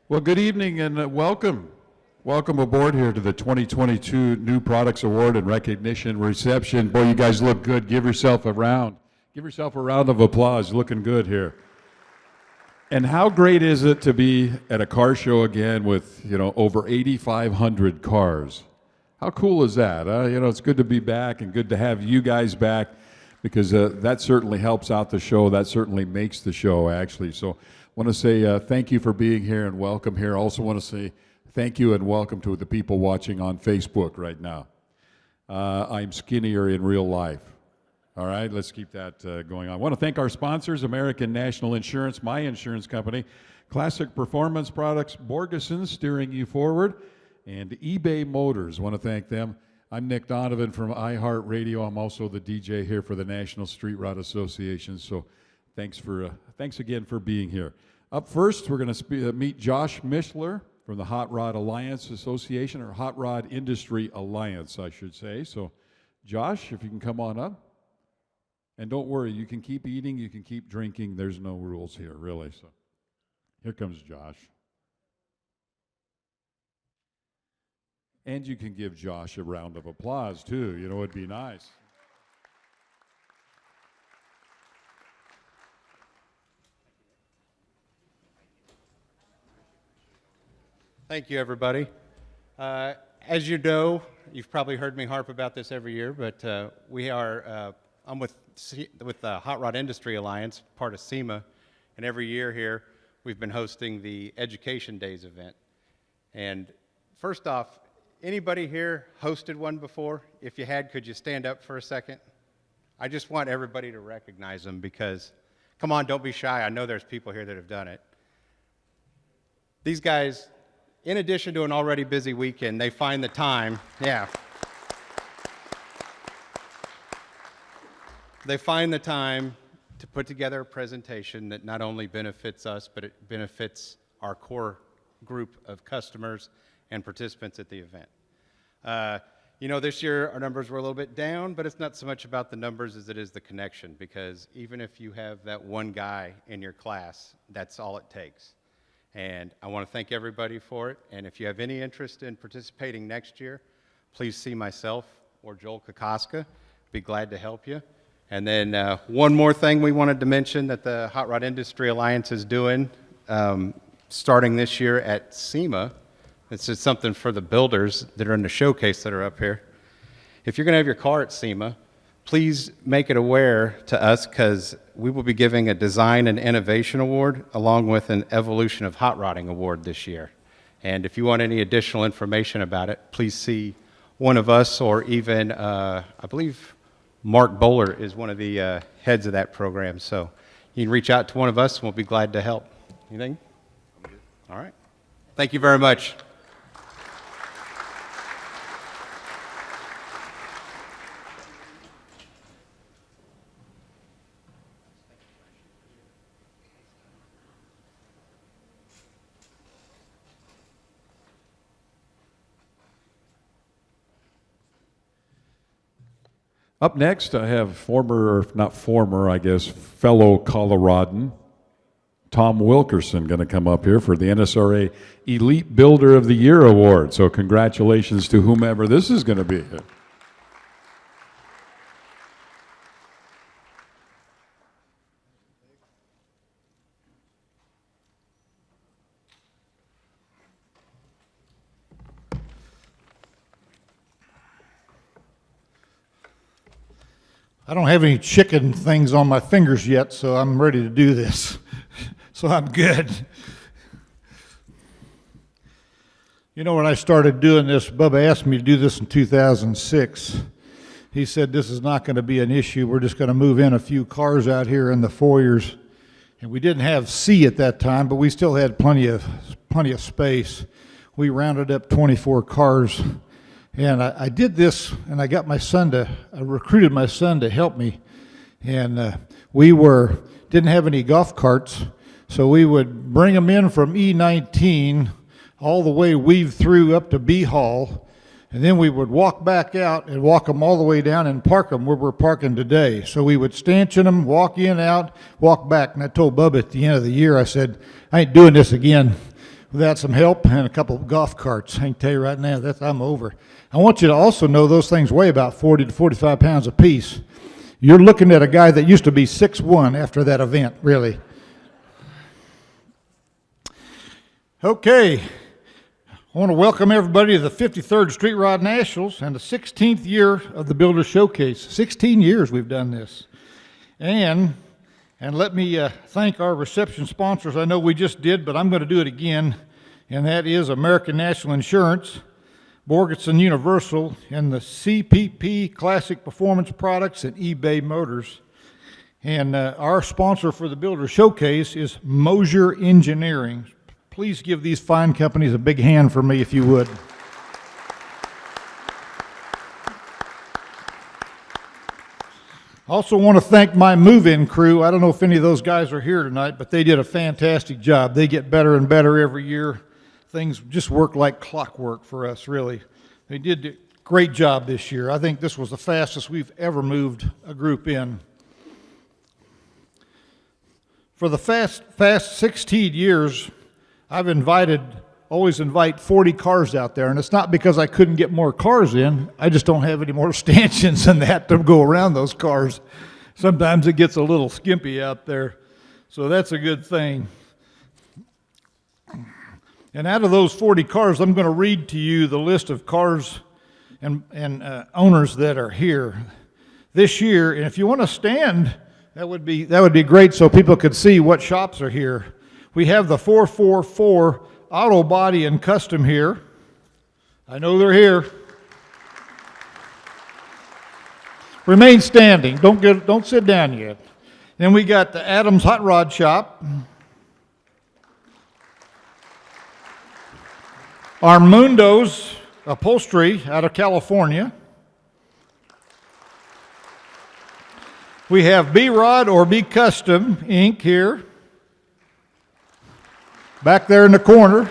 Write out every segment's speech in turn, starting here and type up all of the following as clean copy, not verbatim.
Well, good evening and welcome. Welcome aboard here to the 2022 New Products Award and Recognition Reception. Boy, you guys look good. Give yourself a round. Give yourself a round of applause. Looking good here. And how great is it to be at a car show again with, over 8,500 cars? How cool is that? It's good to be back and good to have you guys back because that certainly helps out the show. That certainly makes the show, actually. So I want to say thank you for being here and welcome here. I also want to say thank you and welcome to the people watching on Facebook right now. I'm skinnier in real life. All right, let's keep that going on. I want to thank our sponsors, American National Insurance, my insurance company, Classic Performance Products, Wilkerson, steering you forward, and eBay Motors. I want to thank them. I'm Nick Donovan from iHeartRadio. I'm also the DJ here for the National Street Rod Association. So thanks again for being here. Up first, we're going to meet Josh Mishler from the Hot Rod Alliance Association, or Hot Rod Industry Alliance, I should say. So Josh, if you can come on up. And don't worry, you can keep eating, you can keep drinking. There's no rules here, really. So here comes Josh. And you can give Josh a round of applause, too. It'd be nice. Thank you, everybody. As you know, you've probably heard me harp about this every year, but I'm with the Hot Rod Industry Alliance, part of SEMA, and every year here we've been hosting the Education Days event. And first off, anybody here hosted one before? If you had, could you stand up for a second? I just want everybody to recognize them because, come on, don't be shy. I know there's people here that have done it. These guys, in addition to an already busy weekend, they find the time, They find the time to put together a presentation that not only benefits us, but it benefits our core group of customers and participants at the event. This year our numbers were a little bit down, but it's not so much about the numbers as it is the connection, because even if you have that one guy in your class, that's all it takes. And I want to thank everybody for it. And if you have any interest in participating next year, please see myself or Joel Kokoska. Be glad to help you. And then one more thing we wanted to mention that the Hot Rod Industry Alliance is doing, starting this year at SEMA. This is something for the builders that are in the showcase that are up here. If you're going to have your car at SEMA, please make it aware to us, because we will be giving a Design and Innovation Award along with an Evolution of Hot Rodding Award this year. And if you want any additional information about it, please see one of us, or even, I believe, Mark Bowler is one of the heads of that program. So you can reach out to one of us and we'll be glad to help. Anything? All right. Thank you very much. Up next, I have fellow Coloradan, Tom Wilkerson, going to come up here for the NSRA Elite Builder of the Year Award. So congratulations to whomever this is going to be. I don't have any chicken things on my fingers yet, so I'm ready to do this. So I'm good. When I started doing this, Bubba asked me to do this in 2006. He said, this is not going to be an issue. We're just going to move in a few cars out here in the foyers. And we didn't have C at that time, but we still had plenty of space. We rounded up 24 cars. And I did this, and I recruited my son to help me. And we didn't have any golf carts, so we would bring them in from E19 all the way, weave through up to B Hall, and then we would walk back out and walk them all the way down and park them where we're parking today. So we would stanchion them, walk in, out, walk back. And I told Bubba at the end of the year, I said, I ain't doing this again. without some help and a couple of golf carts. I can tell you right now, I'm over. I want you to also know those things weigh about 40 to 45 pounds apiece. You're looking at a guy that used to be 6'1" after that event, really. Okay. I want to welcome everybody to the 53rd Street Rod Nationals and the 16th year of the Builder Showcase. 16 years we've done this. And let me thank our reception sponsors. I know we just did, but I'm going to do it again, and that is American National Insurance, Wilkerson Universal, and the CPP Classic Performance Products and eBay Motors. And our sponsor for the Builder Showcase is Mosier Engineering. Please give these fine companies a big hand for me if you would. Also want to thank my move-in crew. I don't know if any of those guys are here tonight, but they did a fantastic job. They get better and better every year. Things just work like clockwork for us, really. They did a great job this year. I think this was the fastest we've ever moved a group in. For the past 16 years, I've always invite 40 cars out there, and it's not because I couldn't get more cars in. I just don't have any more stanchions than that to go around those cars. Sometimes it gets a little skimpy out there, so that's a good thing. And out of those 40 cars, I'm going to read to you the list of cars and owners that are here this year. And if you want to stand, that would be great, so people could see what shops are here. We have the 444 Auto Body and Custom here. I know they're here. Remain standing. Don't sit down yet. Then we got the Adams Hot Rod Shop. Armundo's Upholstery out of California. We have B-Rod or B-Custom Inc. here. Back there in the corner,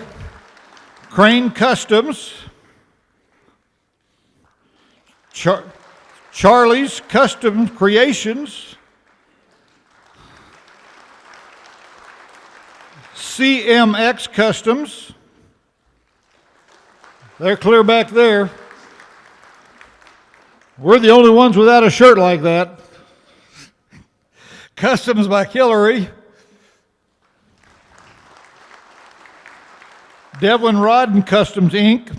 Crane Customs, Charlie's Custom Creations, CMX Customs, they're clear back there. We're the only ones without a shirt like that. Customs by Hillary. Devlin Rod and Customs, Inc.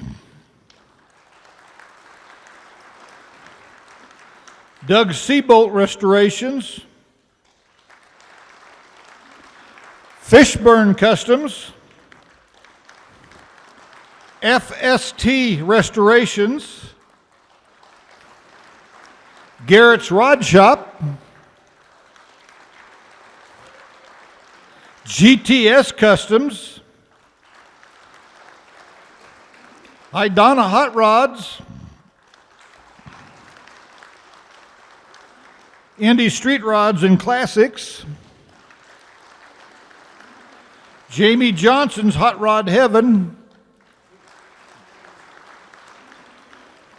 Doug Seabolt Restorations. Fishburne Customs. FST Restorations. Garrett's Rod Shop. GTS Customs. Idonna Hot Rods, Indy Street Rods and Classics, Jamie Johnson's Hot Rod Heaven,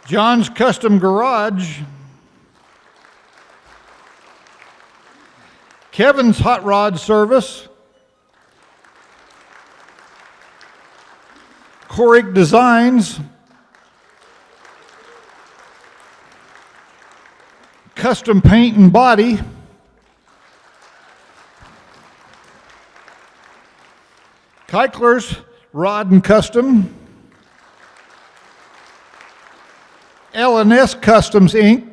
John's Custom Garage, Kevin's Hot Rod Service, Corig Designs, Custom Paint and Body, Keichler's Rod and Custom, L&S Customs Inc.,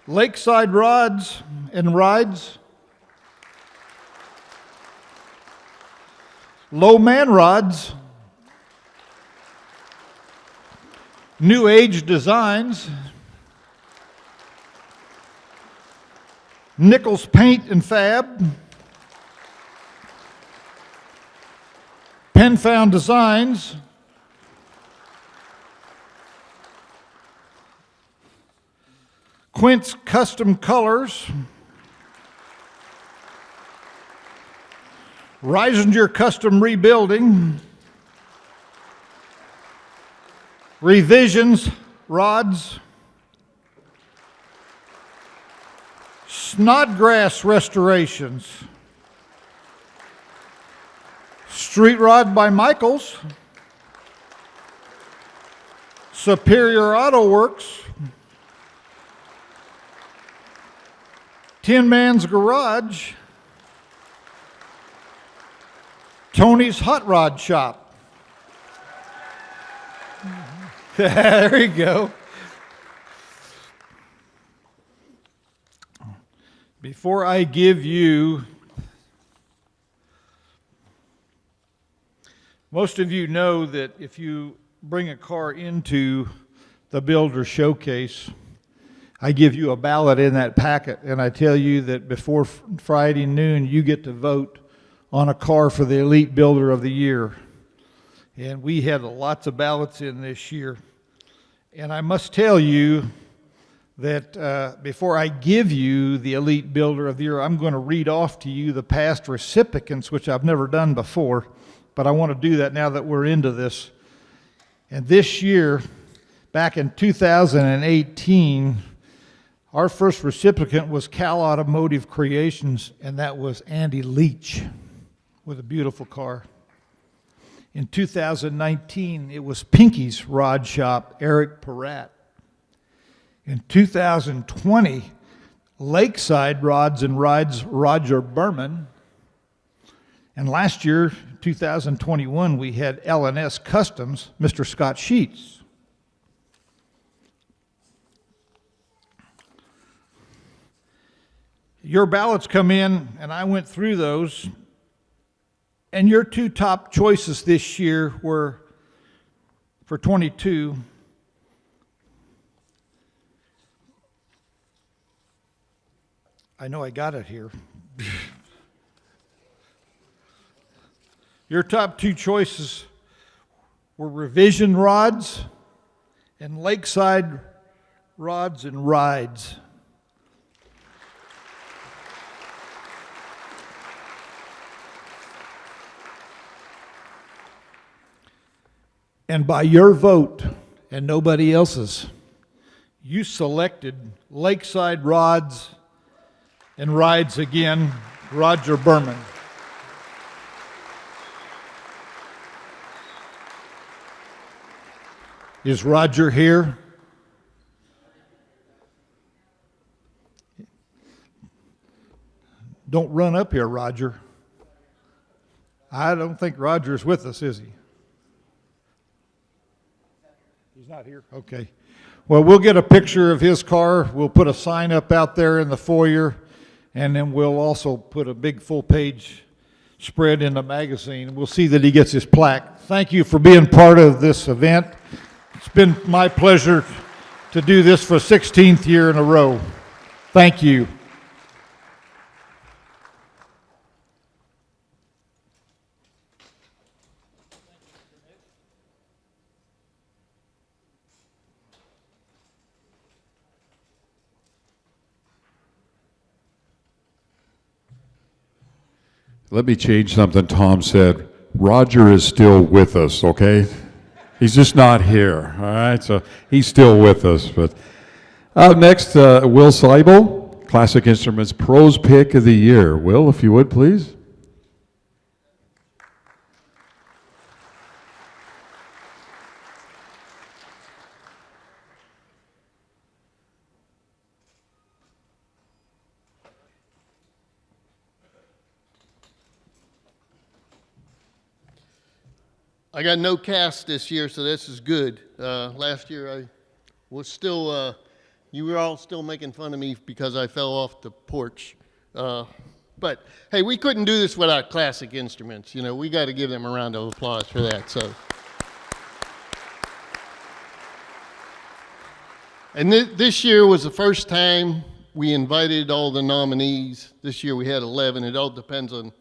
Lakeside Rods and Rides, Low Man Rods, New Age Designs, Nichols Paint and Fab, Penfound Designs, Quint's Custom Colors, Reisinger Custom Rebuilding, Revisions Rods, Snodgrass Restorations, Street Rod by Michaels. Superior Auto Works. Tin Man's Garage. Tony's Hot Rod Shop. There you go. Before I give you, most of you know that if you bring a car into the builder showcase, I give you a ballot in that packet, and I tell you that before Friday noon, you get to vote on a car for the Elite Builder of the Year. And we had lots of ballots in this year. And I must tell you that before I give you the Elite Builder of the Year, I'm going to read off to you the past recipients, which I've never done before, but I want to do that now that we're into this. And this year, back in 2018, our first recipient was Cal Automotive Creations, and that was Andy Leach with a beautiful car. In 2019, it was Pinky's Rod Shop, Eric Peratt. In 2020, Lakeside Rods and Rides, Roger Berman. And last year, 2021, we had L&S Customs, Mr. Scott Sheets. Your ballots come in, and I went through those, and your two top choices this year were, for 22, I know I got it here. Your top two choices were Revision Rods and Lakeside Rods and Rides. And by your vote and nobody else's, you selected Lakeside Rods and Rides again, Roger Berman. Is Roger here? Don't run up here, Roger. I don't think Roger's with us, is he? He's not here? Okay. Well, we'll get a picture of his car. We'll put a sign up out there in the foyer, and then we'll also put a big full-page spread in the magazine. We'll see that he gets his plaque. Thank you for being part of this event. It's been my pleasure to do this for 16th year in a row. Thank you. Let me change something Tom said. Roger is still with us, okay? He's just not here, all right? So he's still with us. But next, Will Seibel, Classic Instruments Pros Pick of the Year. Will, if you would, please. I got no cast this year, so this is good. Last year I was still, you were all still making fun of me because I fell off the porch. But hey, we couldn't do this without Classic Instruments. You know, we got to give them a round of applause for that. So, and this year was the first time we invited all the nominees. This year we had 11. It all depends on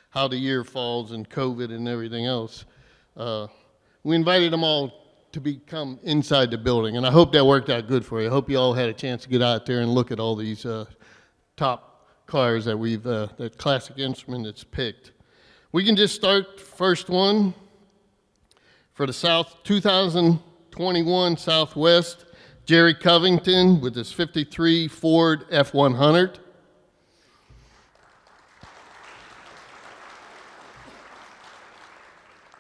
how the year falls and COVID and everything else. We invited them all to become inside the building, and I hope that worked out good for you. I hope you all had a chance to get out there and look at all these top cars that that Classic Instrument that's picked. We can just start first one for the 2021 Southwest, Jerry Covington with his 53 Ford F-100.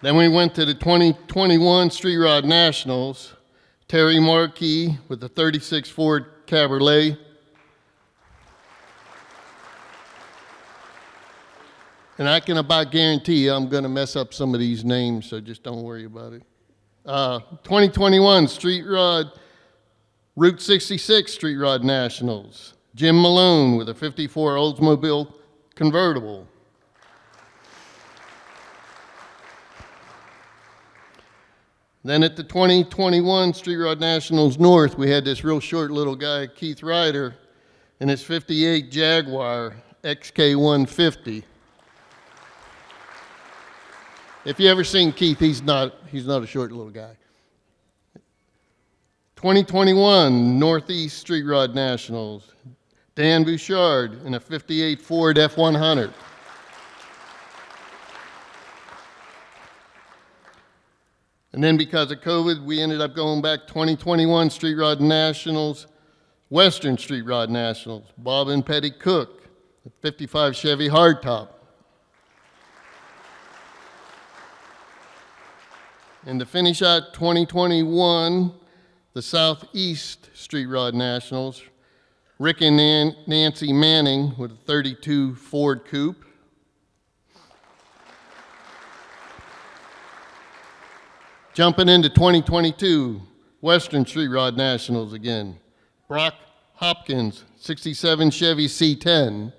Then we went to the 2021 Street Rod Nationals. Terry Markey with the 36 Ford Cabriolet. And I can about guarantee you I'm going to mess up some of these names, so just don't worry about it. 2021 Street Rod, Route 66 Street Rod Nationals. Jim Malone with a 54 Oldsmobile convertible. Then at the 2021 Street Rod Nationals North, we had this real short little guy, Keith Ryder, in his 58 Jaguar XK150. If you ever seen Keith, he's not a short little guy. 2021 Northeast Street Rod Nationals, Dan Bouchard in a 58 Ford F100. And then because of COVID, we ended up going back 2021 Street Rod Nationals, Western Street Rod Nationals, Bob and Petty Cook, a 55 Chevy hardtop. And to finish out 2021, the Southeast Street Rod Nationals, Rick and Nancy Manning with a 32 Ford Coupe. Jumping into 2022, Western Street Rod Nationals again. Brock Hopkins, 67 Chevy C10.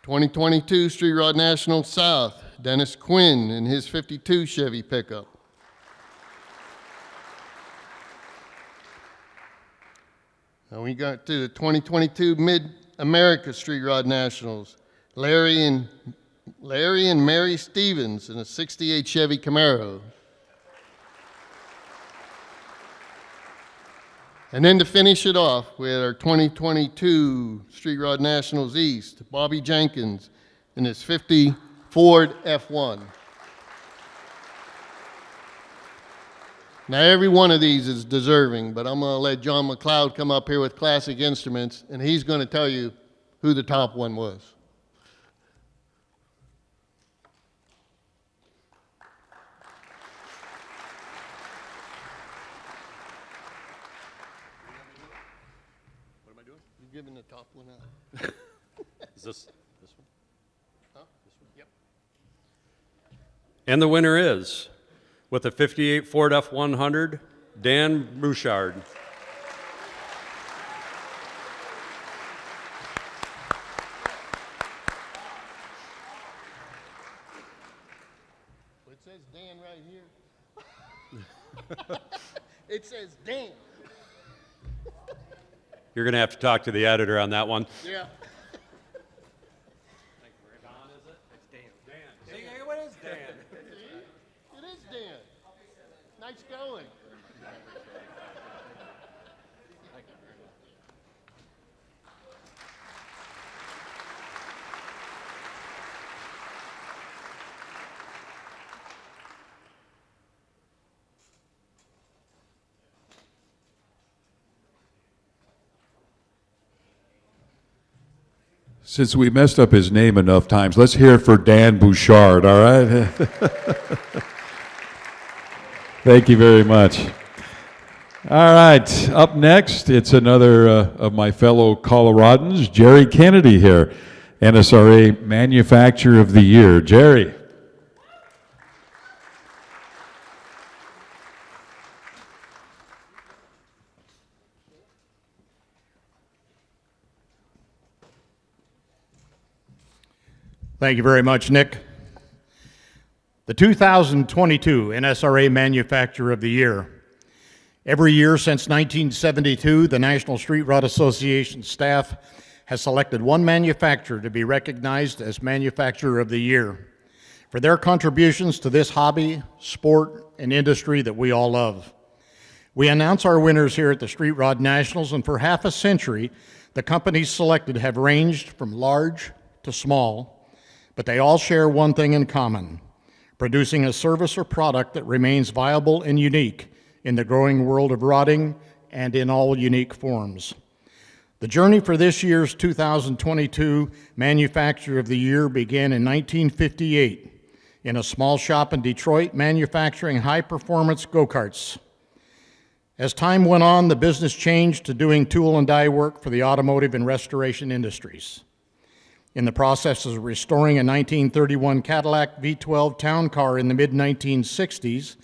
2022 Street Rod National South, Dennis Quinn in his 52 Chevy pickup. Now we got to the 2022 Mid-America Street Rod Nationals, Larry and Mary Stevens in a 68 Chevy Camaro. And then to finish it off, we had our 2022 Street Rod Nationals East, Bobby Jenkins in his 50 Ford F1. Now every one of these is deserving, but I'm going to let John McLeod come up here with Classic Instruments, and he's going to tell you who the top one was. Giving the top one out. Is this one? Huh? This one? Yep. And the winner is, with a 58 Ford F100, Dan Bouchard. It says Dan right here. It says Dan. You're going to have to talk to the editor on that one. Yeah. Don, is it? It's Dan. Dan. See, hey, what is Dan? It is Dan. Nice going. Since we messed up his name enough times, let's hear it for Dan Bouchard, all right? Thank you very much. All right, up next, it's another of my fellow Coloradans, Jerry Kennedy here, NSRA Manufacturer of the Year. Jerry. Thank you very much, Nick. The 2022 NSRA Manufacturer of the Year. Every year since 1972, the National Street Rod Association staff has selected one manufacturer to be recognized as Manufacturer of the Year for their contributions to this hobby, sport, and industry that we all love. We announce our winners here at the Street Rod Nationals, and for half a century, the companies selected have ranged from large to small, but they all share one thing in common: producing a service or product that remains viable and unique in the growing world of rodding and in all unique forms. The journey for this year's 2022 Manufacturer of the Year began in 1958 in a small shop in Detroit manufacturing high-performance go-karts. As time went on, the business changed to doing tool and die work for the automotive and restoration industries. In the process of restoring a 1931 Cadillac V12 town car in the mid-1960s,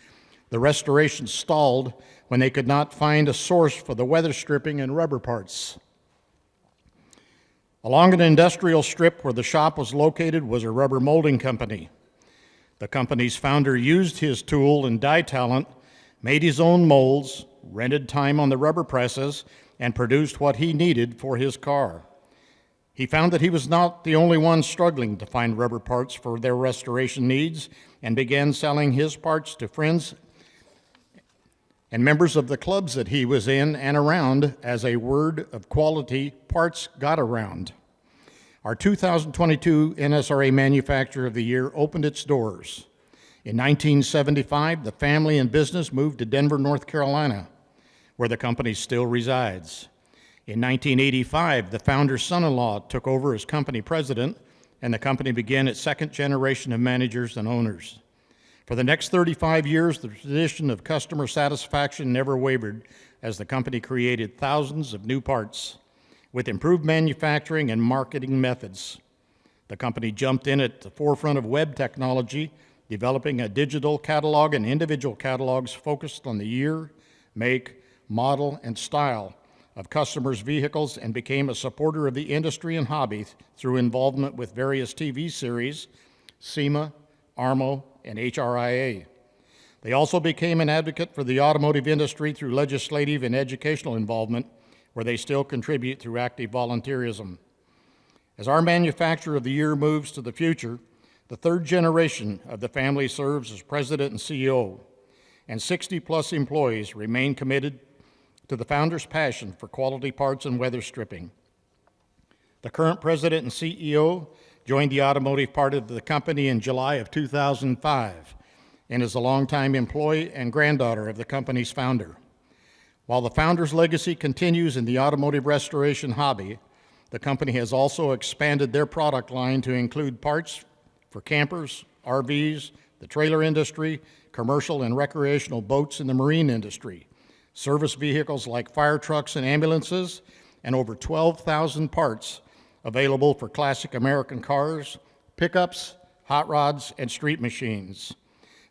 the restoration stalled when they could not find a source for the weather stripping and rubber parts. Along an industrial strip where the shop was located was a rubber molding company. The company's founder used his tool and die talent, made his own molds, rented time on the rubber presses, and produced what he needed for his car. He found that he was not the only one struggling to find rubber parts for their restoration needs and began selling his parts to friends and members of the clubs that he was in and around as a word of quality parts got around. Our 2022 NSRA Manufacturer of the Year opened its doors. In 1975, the family and business moved to Denver, North Carolina, where the company still resides. In 1985, the founder's son-in-law took over as company president, and the company began its second generation of managers and owners. For the next 35 years, the tradition of customer satisfaction never wavered as the company created thousands of new parts. With improved manufacturing and marketing methods, the company jumped in at the forefront of web technology, developing a digital catalog and individual catalogs focused on the year, make, model, and style of customers' vehicles, and became a supporter of the industry and hobby through involvement with various TV series, SEMA, ARMO, and HRIA. They also became an advocate for the automotive industry through legislative and educational involvement, where they still contribute through active volunteerism. As our Manufacturer of the Year moves to the future, the third generation of the family serves as president and CEO, and 60-plus employees remain committed to the founder's passion for quality parts and weather stripping. The current president and CEO joined the automotive part of the company in July of 2005 and is a longtime employee and granddaughter of the company's founder. While the founder's legacy continues in the automotive restoration hobby, the company has also expanded their product line to include parts for campers, RVs, the trailer industry, commercial and recreational boats in the marine industry, service vehicles like fire trucks and ambulances, and over 12,000 parts available for classic American cars, pickups, hot rods, and street machines.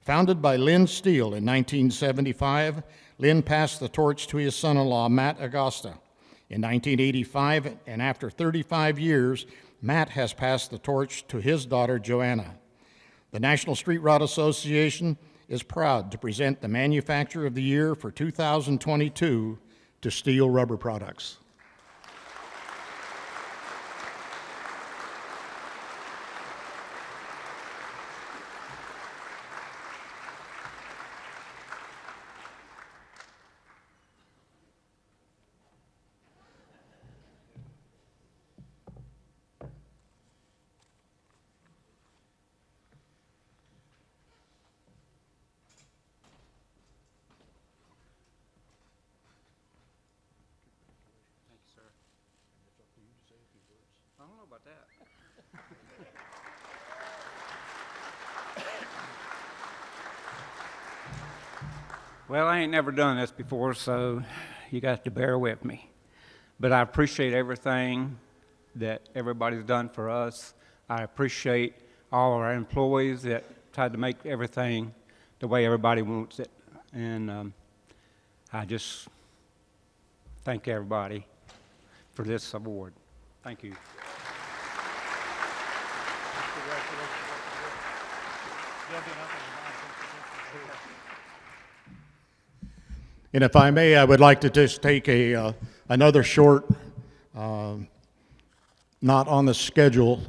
Founded by Lynn Steele in 1975, Lynn passed the torch to his son-in-law, Matt Agosta, in 1985, and after 35 years, Matt has passed the torch to his daughter, Joanna. The National Street Rod Association is proud to present the Manufacturer of the Year for 2022 to Steele Rubber Products. I don't know about that. Well, I ain't never done this before, so you got to bear with me. But I appreciate everything that everybody's done for us. I appreciate all our employees that tried to make everything the way everybody wants it. And I just thank everybody for this award. Thank you. And if I may, I would like to just take another short, not on the schedule,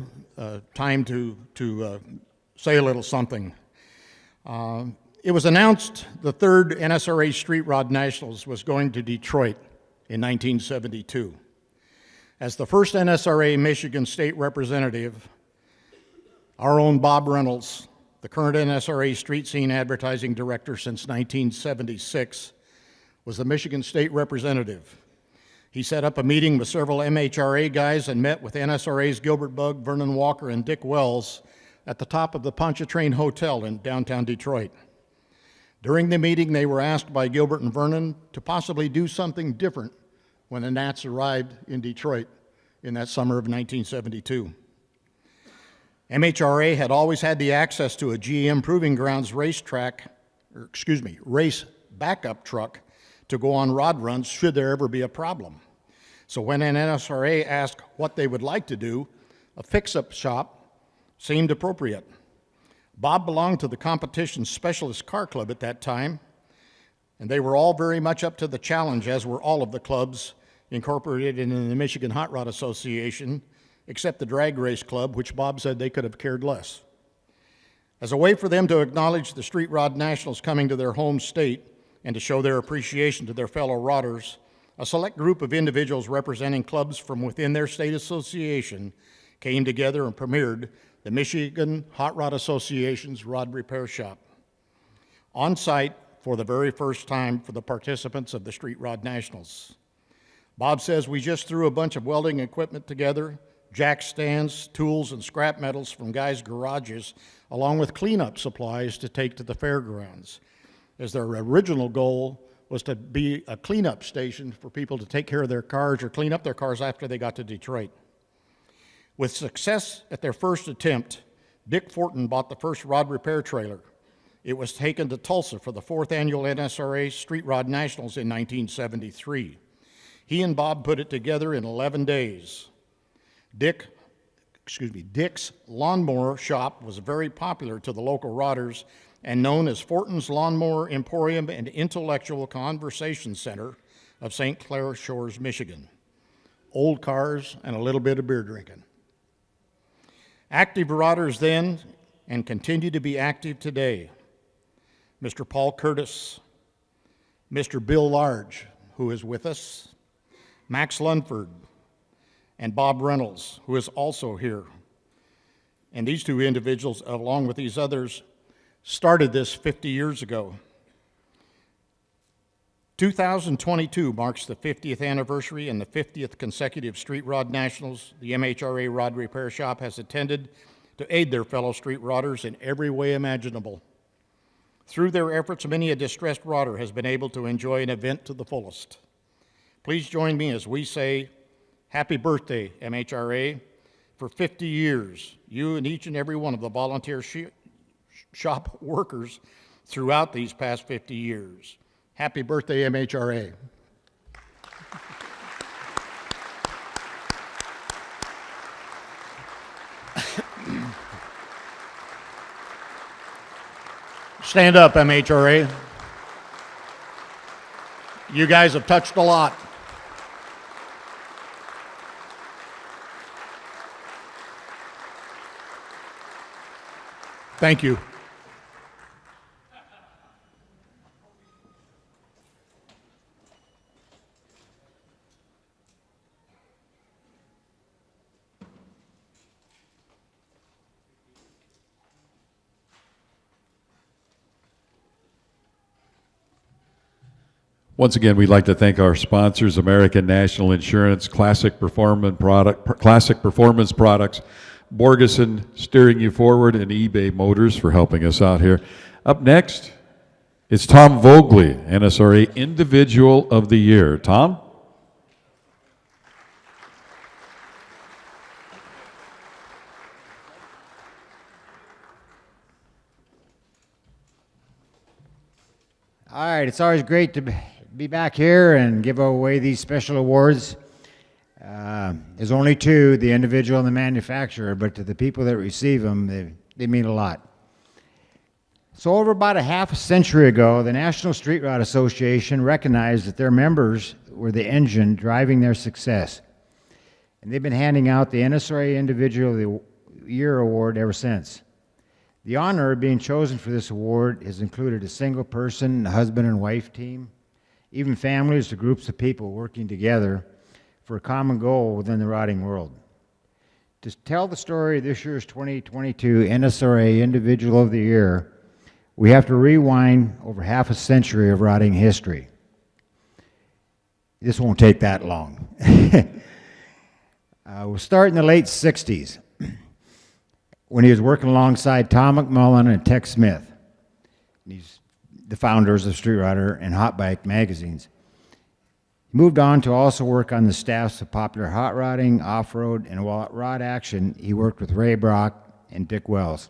time to say a little something. It was announced the third NSRA Street Rod Nationals was going to Detroit in 1972. As the first NSRA Michigan State Representative, our own Bob Reynolds, the current NSRA Street Scene Advertising Director since 1976, was the Michigan State Representative. He set up a meeting with several MHRA guys and met with NSRA's Gilbert Bug, Vernon Walker, and Dick Wells at the top of the Pontchartrain Hotel in downtown Detroit. During the meeting, they were asked by Gilbert and Vernon to possibly do something different when the Nats arrived in Detroit in that summer of 1972. MHRA had always had the access to a GM Proving Grounds race backup truck to go on rod runs should there ever be a problem. So when an NSRA asked what they would like to do, a fix-up shop seemed appropriate. Bob belonged to the competition specialist car club at that time, and they were all very much up to the challenge, as were all of the clubs incorporated in the Michigan Hot Rod Association, except the drag race club, which Bob said they could have cared less. As a way for them to acknowledge the Street Rod Nationals coming to their home state and to show their appreciation to their fellow rodders, a select group of individuals representing clubs from within their state association came together and premiered the Michigan Hot Rod Association's Rod Repair Shop. On site for the very first time for the participants of the Street Rod Nationals. Bob says we just threw a bunch of welding equipment together, jack stands, tools, and scrap metals from guys' garages, along with cleanup supplies to take to the fairgrounds, as their original goal was to be a cleanup station for people to take care of their cars or clean up their cars after they got to Detroit. With success at their first attempt, Dick Fortin bought the first rod repair trailer. It was taken to Tulsa for the 4th annual NSRA Street Rod Nationals in 1973. He and Bob put it together in 11 days. Dick's lawnmower shop was very popular to the local rodders and known as Fortin's Lawnmower Emporium and Intellectual Conversation Center of St. Clair Shores, Michigan. Old cars and a little bit of beer drinking. Active rodders then and continue to be active today. Mr. Paul Curtis, Mr. Bill Large, who is with us, Max Lunford, and Bob Reynolds, who is also here. And these two individuals, along with these others, started this 50 years ago. 2022 marks the 50th anniversary and the 50th consecutive Street Rod Nationals the MHRA Rod Repair Shop has attended to aid their fellow street rodders in every way imaginable. Through their efforts, many a distressed rodder has been able to enjoy an event to the fullest. Please join me as we say, happy birthday, MHRA. For 50 years, you and each and every one of the volunteer shop workers throughout these past 50 years. Happy birthday, MHRA. Stand up, MHRA. You guys have touched a lot. Thank you. Once again, we'd like to thank our sponsors, American National Insurance, Classic Performance Products, Borgeson Steering You Forward, and eBay Motors for helping us out here. Up next, it's Tom Vogley, NSRA Individual of the Year. Tom? All right, it's always great to be back here and give away these special awards. There's only two, the individual and the manufacturer, but to the people that receive them, they mean a lot. So over about a half a century ago, the National Street Rod Association recognized that their members were the engine driving their success. And they've been handing out the NSRA Individual of the Year award ever since. The honor of being chosen for this award has included a single person, a husband and wife team, even families or groups of people working together for a common goal within the rodding world. To tell the story of this year's 2022 NSRA Individual of the Year, we have to rewind over half a century of rodding history. This won't take that long. We'll start in the late 60s when he was working alongside Tom McMullen and Tex Smith. He's the founders of Street Rodder and Hot Bike magazines. He moved on to also work on the staffs of Popular Hot Rodding, Off-Road, and while at Rod Action, he worked with Ray Brock and Dick Wells.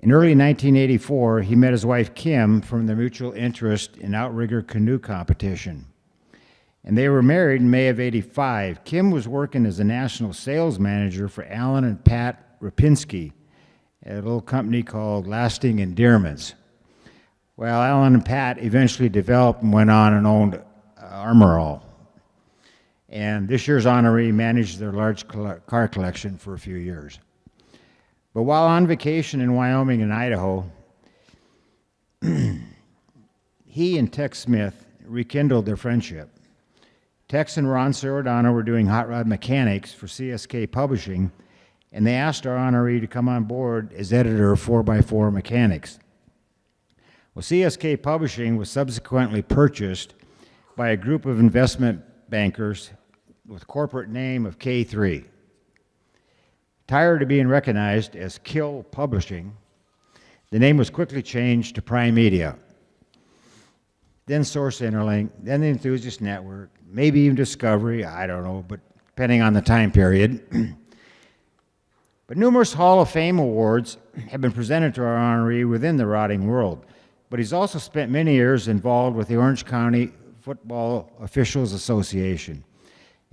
In early 1984, he met his wife Kim from their mutual interest in outrigger canoe competition. And they were married in May of '85. Kim was working as a national sales manager for Alan and Pat Rapinski at a little company called Lasting Endearments. Well, Alan and Pat eventually developed and went on and owned Armor All. And this year's honoree managed their large car collection for a few years. But while on vacation in Wyoming and Idaho, he and Tex Smith rekindled their friendship. Tex and Ron Serradano were doing hot rod mechanics for CSK Publishing, and they asked our honoree to come on board as editor of 4x4 Mechanics. Well, CSK Publishing was subsequently purchased by a group of investment bankers with corporate name of K3. Tired of being recognized as Kill Publishing, the name was quickly changed to Prime Media, then Source Interlink, then the Enthusiast Network, maybe even Discovery, I don't know, but depending on the time period. But numerous Hall of Fame awards have been presented to our honoree within the rodding world, but he's also spent many years involved with the Orange County Football Officials Association,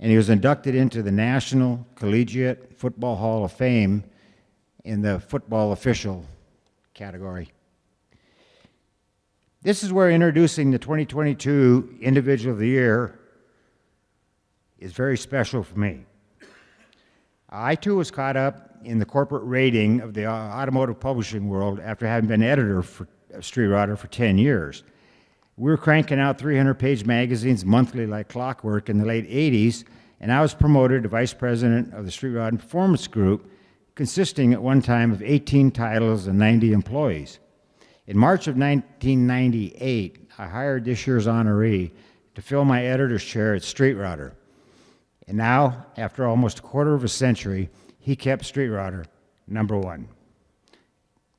and he was inducted into the National Collegiate Football Hall of Fame in the football official category. This is where introducing the 2022 Individual of the Year is very special for me. I too was caught up in the corporate rating of the automotive publishing world after having been editor for Street Rodder for 10 years. We were cranking out 300-page magazines monthly like clockwork in the late 80s, and I was promoted to vice president of the Street Rod and Performance Group, consisting at one time of 18 titles and 90 employees. In March of 1998, I hired this year's honoree to fill my editor's chair at Street Rodder. And now, after almost a quarter of a century, he kept Street Rodder #1.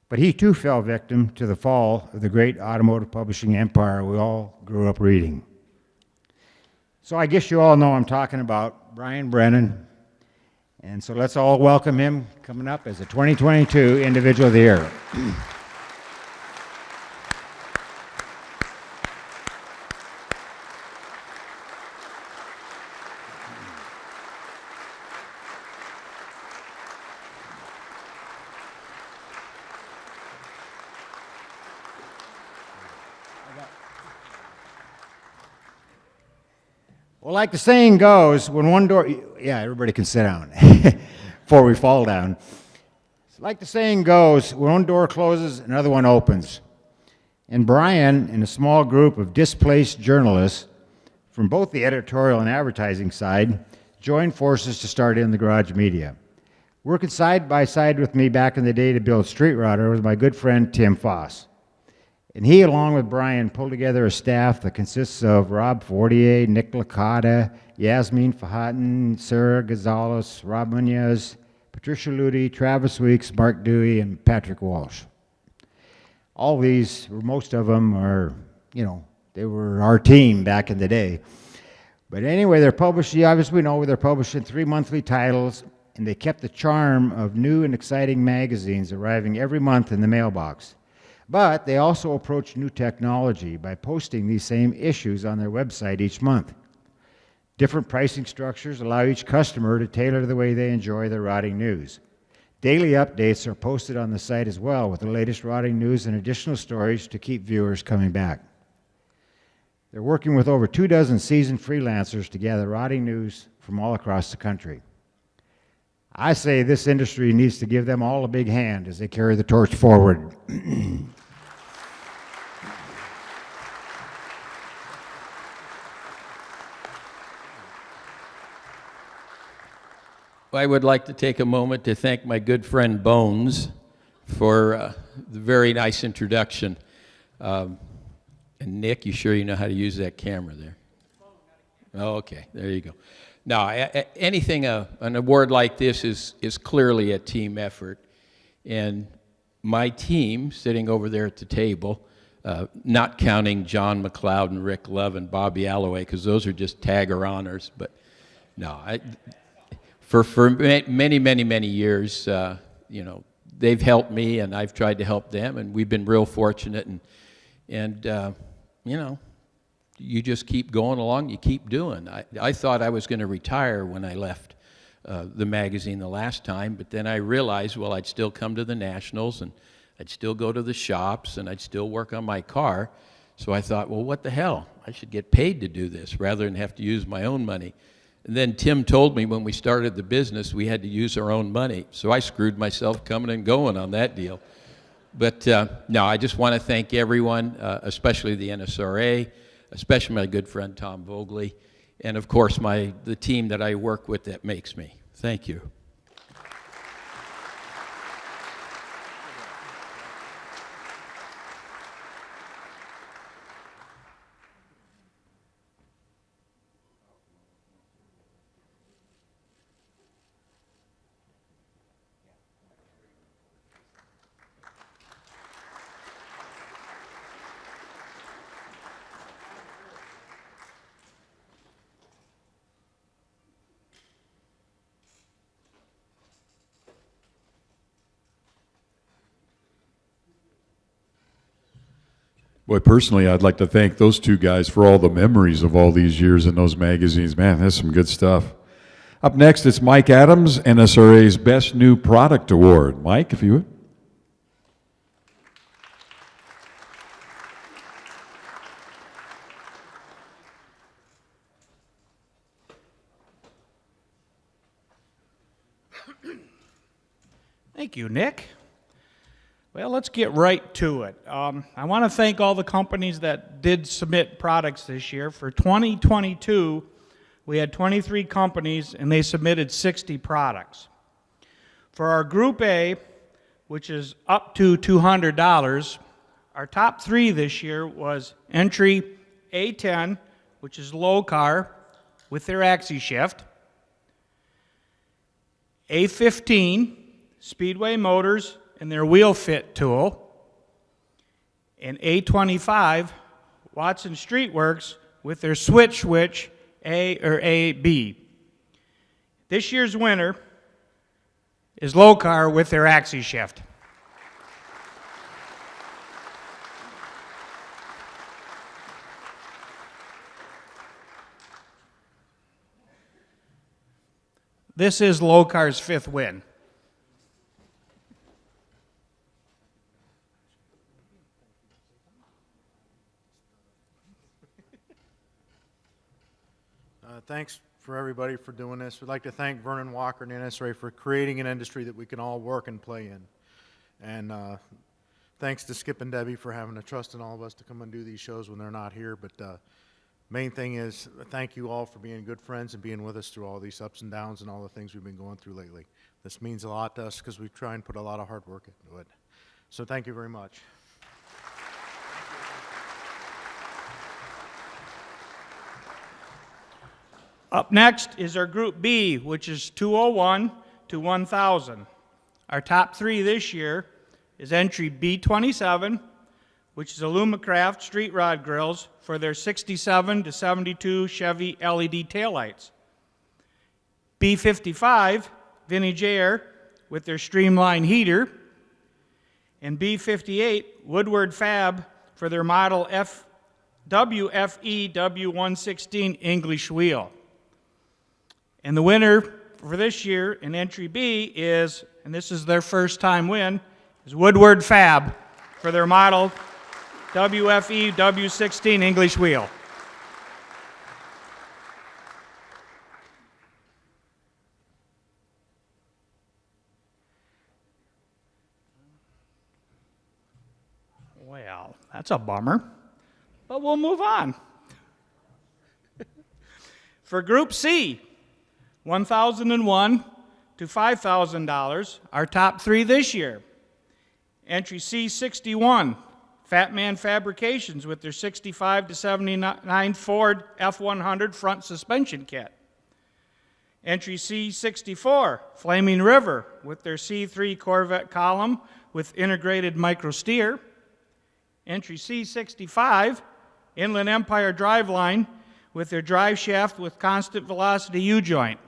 But he too fell victim to the fall of the great automotive publishing empire we all grew up reading. So I guess you all know I'm talking about Brian Brennan. And so let's all welcome him coming up as a 2022 Individual of the Year. Well, like the saying goes, when one door, yeah, everybody can sit down before we fall down. Like the saying goes, when one door closes, another one opens. And Brian and a small group of displaced journalists from both the editorial and advertising side joined forces to start In the Garage Media. Working side by side with me back in the day to build Street Rodder was my good friend Tim Foss. And he, along with Brian, pulled together a staff that consists of Rob Fortier, Nick Licata, Yasmin Fahatin, Sarah Gonzalez, Rob Munoz, Patricia Ludi, Travis Weeks, Mark Dewey, and Patrick Walsh. All these, or most of them, are, they were our team back in the day. But anyway, they're published, you obviously know, they're publishing 3 monthly titles, and they kept the charm of new and exciting magazines arriving every month in the mailbox. But they also approach new technology by posting these same issues on their website each month. Different pricing structures allow each customer to tailor the way they enjoy their rodding news. Daily updates are posted on the site as well with the latest rodding news and additional stories to keep viewers coming back. They're working with over 24 seasoned freelancers to gather rodding news from all across the country. I say this industry needs to give them all a big hand as they carry the torch forward. I would like to take a moment to thank my good friend Bones for the very nice introduction. And Nick, you sure you know how to use that camera there? Oh, okay, there you go. Now, anything, an award like this is clearly a team effort. And my team, sitting over there at the table, not counting John McLeod and Rick Love and Bobby Alloway, because those are just tagger honors, but no, for many, many, many years, you know, they've helped me and I've tried to help them, and we've been real fortunate, and you know, you just keep going along, you keep doing. I thought I was going to retire when I left the magazine the last time, but then I realized, well, I'd still come to the Nationals, and I'd still go to the shops, and I'd still work on my car. So I thought, well, what the hell? I should get paid to do this rather than have to use my own money. And then Tim told me when we started the business, we had to use our own money. So I screwed myself coming and going on that deal. But no, I just want to thank everyone, especially the NSRA, especially my good friend Tom Vogley, and of course the team that I work with that makes me. Thank you. Boy, personally, I'd like to thank those two guys for all the memories of all these years in those magazines. Man, that's some good stuff. Up next, it's Mike Adams, NSRA's Best New Product Award. Mike, if you would. Thank you, Nick. Well, let's get right to it. I want to thank all the companies that did submit products this year. For 2022, we had 23 companies, and they submitted 60 products. For our Group A, which is up to $200, our top three this year was entry A10, which is low car with their axis shift, A15, Speedway Motors, and their wheel fit tool, and A25, Watson Street Works, with their switch A or AB. This year's winner is Low Car with their axis shift. This is Low Car's fifth win. Thanks for everybody for doing this. We'd like to thank Vernon Walker and NSRA for creating an industry that we can all work and play in. And thanks to Skip and Debbie for having the trust in all of us to come and do these shows when they're not here. But main thing is thank you all for being good friends and being with us through all these ups and downs and all the things we've been going through lately. This means a lot to us because we try and put a lot of hard work into it. So thank you very much. Up next is our Group B, which is 201 to 1000. Our top three this year is entry B27, which is Alumacraft street rod grills for their 67 to 72 Chevy LED taillights. B55, Vintage Air with their Streamline heater. And B58, Woodward Fab for their model WFE W116 English wheel. And the winner for this year in entry B is, and this is their first time win, is Woodward Fab for their model WFE W16 English wheel. Well, that's a bummer, but we'll move on. For Group C, $1,001 to $5,000, our top three this year. Entry C61, Fat Man Fabrications with their 65 to 79 Ford F100 front suspension kit. Entry C64, Flaming River with their C3 Corvette column with integrated micro steer. Entry C65, Inland Empire Driveline with their drive shaft with constant velocity U-joint.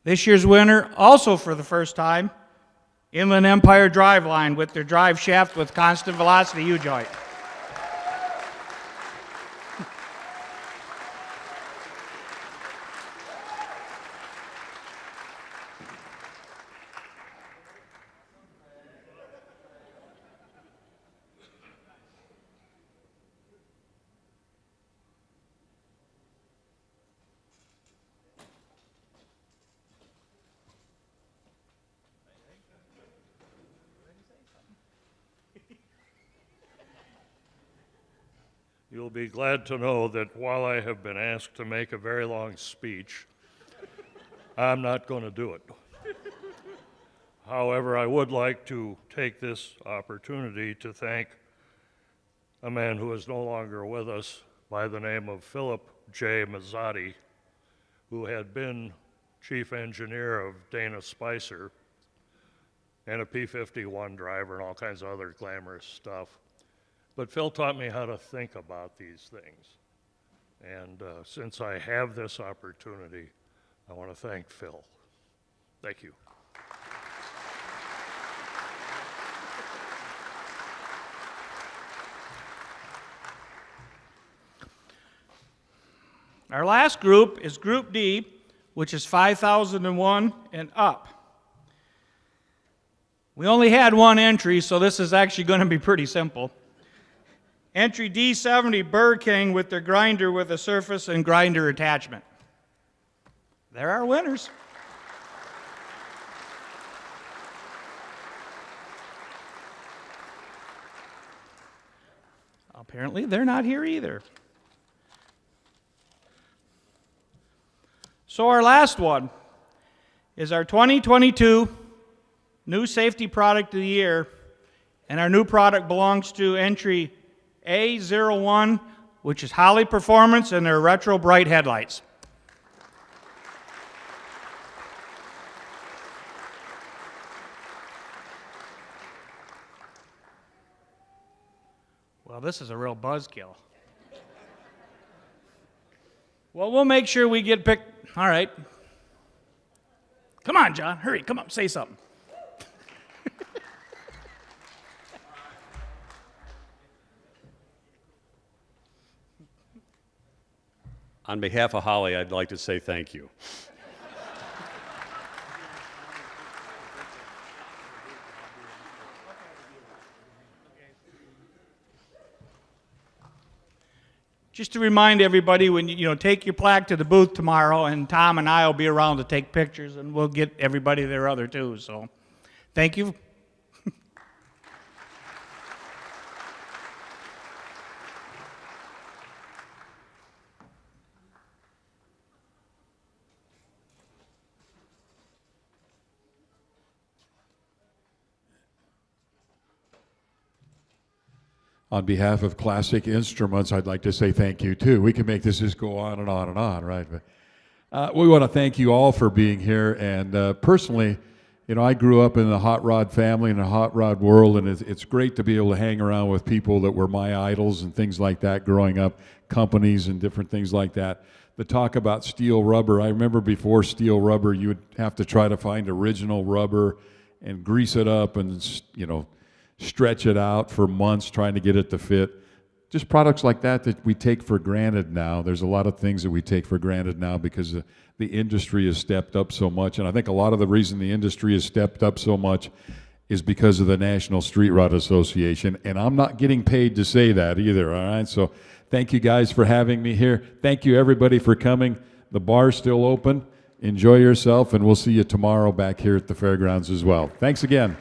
This year's winner, also for the first time, Inland Empire Driveline with their drive shaft with constant velocity U-joint. You'll be glad to know that while I have been asked to make a very long speech, I'm not going to do it. However, I would like to take this opportunity to thank a man who is no longer with us by the name of Philip J. Mazzotti, who had been chief engineer of Dana Spicer and a P-51 driver and all kinds of other glamorous stuff. But Phil taught me how to think about these things. And since I have this opportunity, I want to thank Phil. Thank you. Our last group is Group D, which is 5,001 and up. We only had one entry, so this is actually going to be pretty simple. Entry D70 Burr King with their grinder with a surface and grinder attachment. They're our winners. Apparently, they're not here either. So our last one is our 2022 new safety product of the year, and our new product belongs to entry A01, which is Holley Performance and their retro bright headlights. Well, this is a real buzzkill. Well, we'll make sure we get picked. All right. Come on, John. Hurry. Come on. Say something. On behalf of Holly, I'd like to say thank you. Just to remind everybody, when you take your plaque to the booth tomorrow, and Tom and I will be around to take pictures, and we'll get everybody their other too. So, thank you. On behalf of Classic Instruments, I'd like to say thank you too. We can make this just go on and on and on, right? But we want to thank you all for being here. And personally, I grew up in the hot rod family and the hot rod world, and it's great to be able to hang around with people that were my idols and things like that growing up, companies and different things like that. The talk about steel rubber, I remember before steel rubber, you would have to try to find original rubber and grease it up and, stretch it out for months trying to get it to fit. Just products like that we take for granted now. There's a lot of things that we take for granted now because the industry has stepped up so much. And I think a lot of the reason the industry has stepped up so much is because of the National Street Rod Association. And I'm not getting paid to say that either, all right? So thank you guys for having me here. Thank you everybody for coming. The bar's still open. Enjoy yourself, and we'll see you tomorrow back here at the fairgrounds as well. Thanks again.